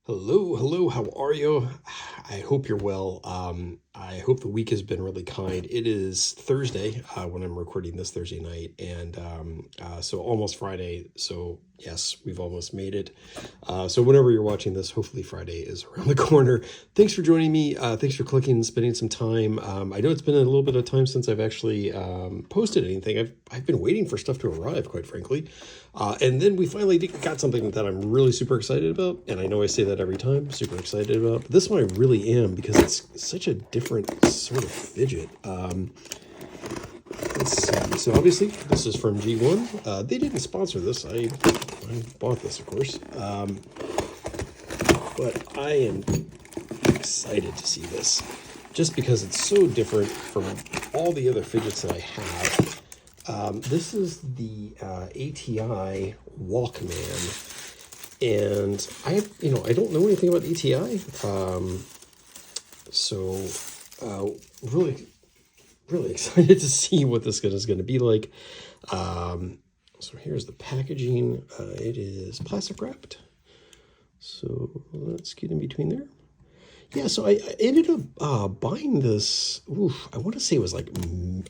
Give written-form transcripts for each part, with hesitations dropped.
Hello, how are you? I hope you're well. I hope the week has been really kind. It is Thursday when I'm recording this Thursday night, and so almost Friday. So yes, we've almost made it. So whenever you're watching this, hopefully Friday is around the corner. Thanks for joining me. Thanks for clicking and spending some time. I know it's been a little bit of time since I've actually posted anything. I've been waiting for stuff to arrive, quite frankly. And then we finally got something that I'm really super excited about. And I know I say that every time, super excited about. But this one I really am because it's such a different sort of fidget. Let's see. So obviously this is from Geeone. They didn't sponsor this. I bought this, of course. But I am excited to see this just because it's so different from all the other fidgets that I have. This is the ATI Walkman, and I don't know anything about ATI, so really, really excited to see what this is going to be like. So here's the packaging. It is plastic wrapped. So let's get in between there. Yeah, so I ended up buying this. I want to say it was like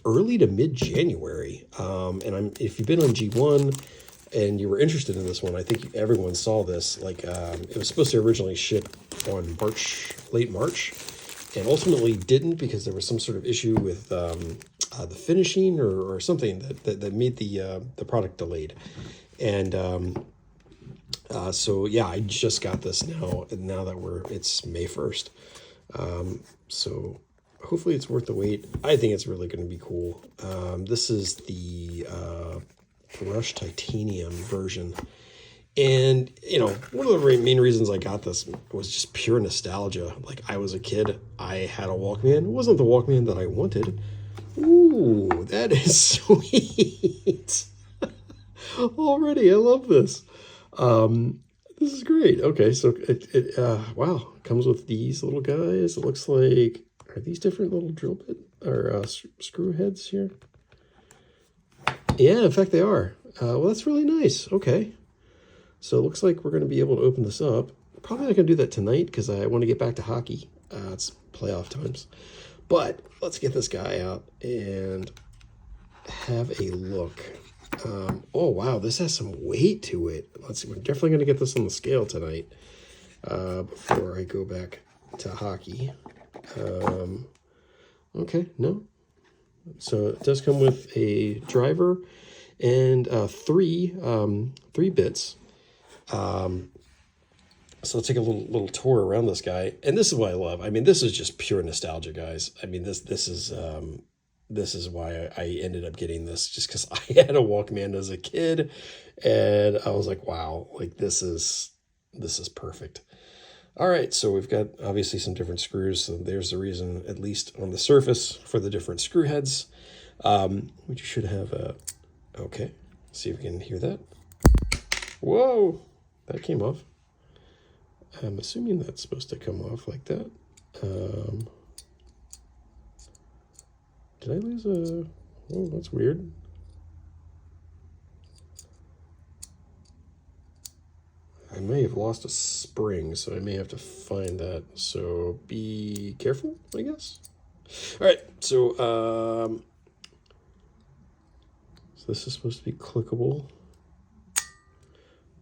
early to mid-January. And if you've been on G1 and you were interested in this one, I think everyone saw this. Like it was supposed to originally ship on late March, and ultimately didn't because there was some sort of issue with the finishing or something that made the product delayed. And so yeah, I just got this now that it's May 1st. So hopefully it's worth the wait. I think it's really going to be cool. This is the brushed titanium version. And, one of the main reasons I got this was just pure nostalgia. Like, I was a kid, I had a Walkman. It wasn't the Walkman that I wanted. Ooh, that is sweet. Already, I love this. This is great. Okay, so wow, comes with these little guys. It looks like, are these different little drill bit or screw heads here? Yeah, in fact they are. Well, that's really nice. Okay, so it looks like we're going to be able to open this up. Probably not going to do that tonight because I want to get back to hockey. It's playoff times. But let's get this guy out and have a look. Oh, wow, this has some weight to it. Let's see, we're definitely going to get this on the scale tonight before I go back to hockey. Okay, no. So it does come with a driver and three bits. So let's take a little tour around this guy. And this is what I love. I mean, this is just pure nostalgia, guys. I mean, this is why I ended up getting this, just because I had a Walkman as a kid, and I was like, wow, like this is perfect. All right, so we've got obviously some different screws. So there's the reason, at least on the surface, for the different screw heads. We should have a, okay, see if we can hear that. Whoa, that came off. I'm assuming that's supposed to come off like that. Did I lose a... Oh, that's weird. I may have lost a spring, so I may have to find that. So be careful, I guess. All right, so this is supposed to be clickable.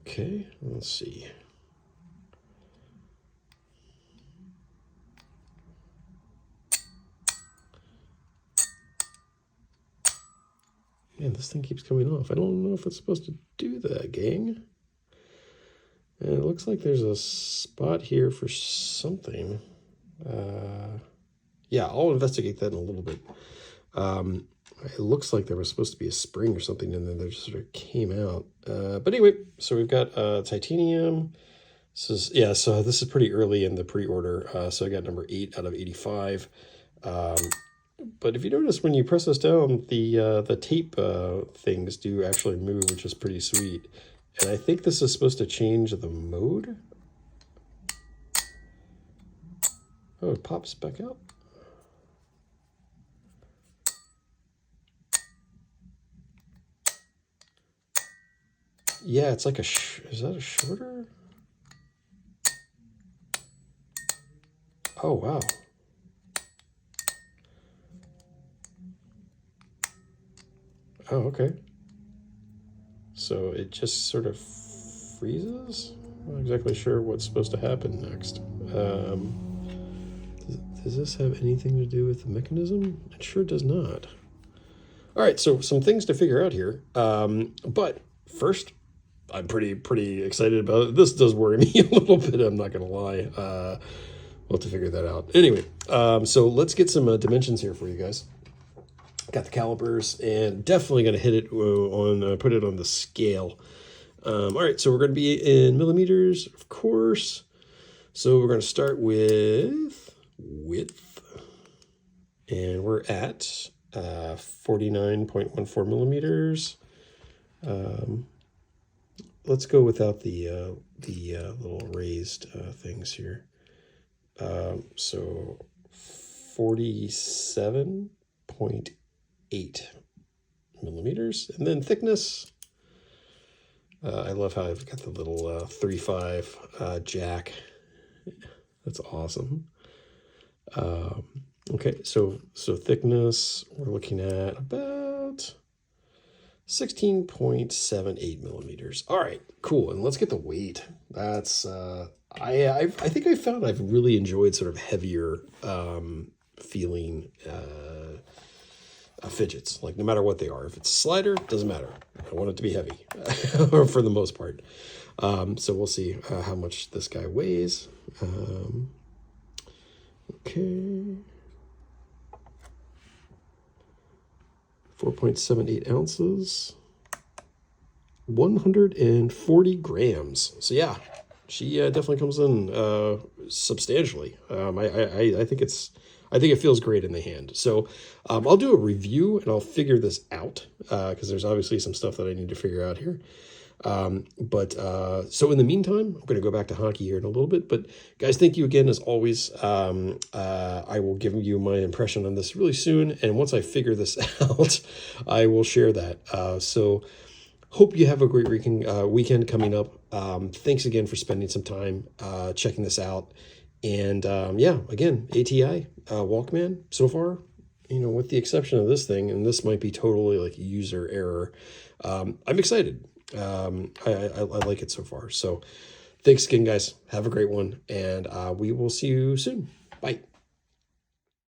Okay, let's see. Man, this thing keeps coming off. I don't know if it's supposed to do that, gang. And it looks like there's a spot here for something. Yeah, I'll investigate that in a little bit. It looks like there was supposed to be a spring or something, and then there just sort of came out. But anyway, so we've got titanium. So this is pretty early in the pre-order. So I got number 8 out of 85. But if you notice, when you press this down, the tape things do actually move, which is pretty sweet. And I think this is supposed to change the mode. Oh, it pops back out. Yeah, it's like is that a shorter? Oh, wow. Oh, okay. So it just sort of freezes? I'm not exactly sure what's supposed to happen next. Does this have anything to do with the mechanism? It sure does not. All right, so some things to figure out here. But first, I'm pretty excited about it. This does worry me a little bit, I'm not going to lie. We'll have to figure that out. Anyway, so let's get some dimensions here for you guys. Got the calipers, and definitely going to hit it on, put it on the scale. All right, so we're going to be in millimeters, of course. So we're going to start with width, and we're at 49.14 millimeters. Let's go without the little raised things here. So 47.8 millimeters, and then thickness. I love how I've got the little 3.5 jack. That's awesome. Okay, so thickness, we're looking at about 16.78 millimeters. All right, cool. And let's get the weight. That's I think I found I've really enjoyed sort of heavier feeling fidgets, like no matter what they are. If it's a slider, doesn't matter. I want it to be heavy for the most part. So we'll see how much this guy weighs. Okay. 4.78 ounces. 140 grams. So yeah, she definitely comes in substantially. I think it feels great in the hand. So I'll do a review and I'll figure this out because there's obviously some stuff that I need to figure out here. So in the meantime, I'm going to go back to hockey here in a little bit. But guys, thank you again as always. I will give you my impression on this really soon, and once I figure this out, I will share that. So hope you have a great weekend coming up. Thanks again for spending some time checking this out. And yeah, again, ATI Walkman so far, with the exception of this thing, and this might be totally like user error. I'm excited. I like it so far. So thanks again, guys. Have a great one, and we will see you soon. Bye.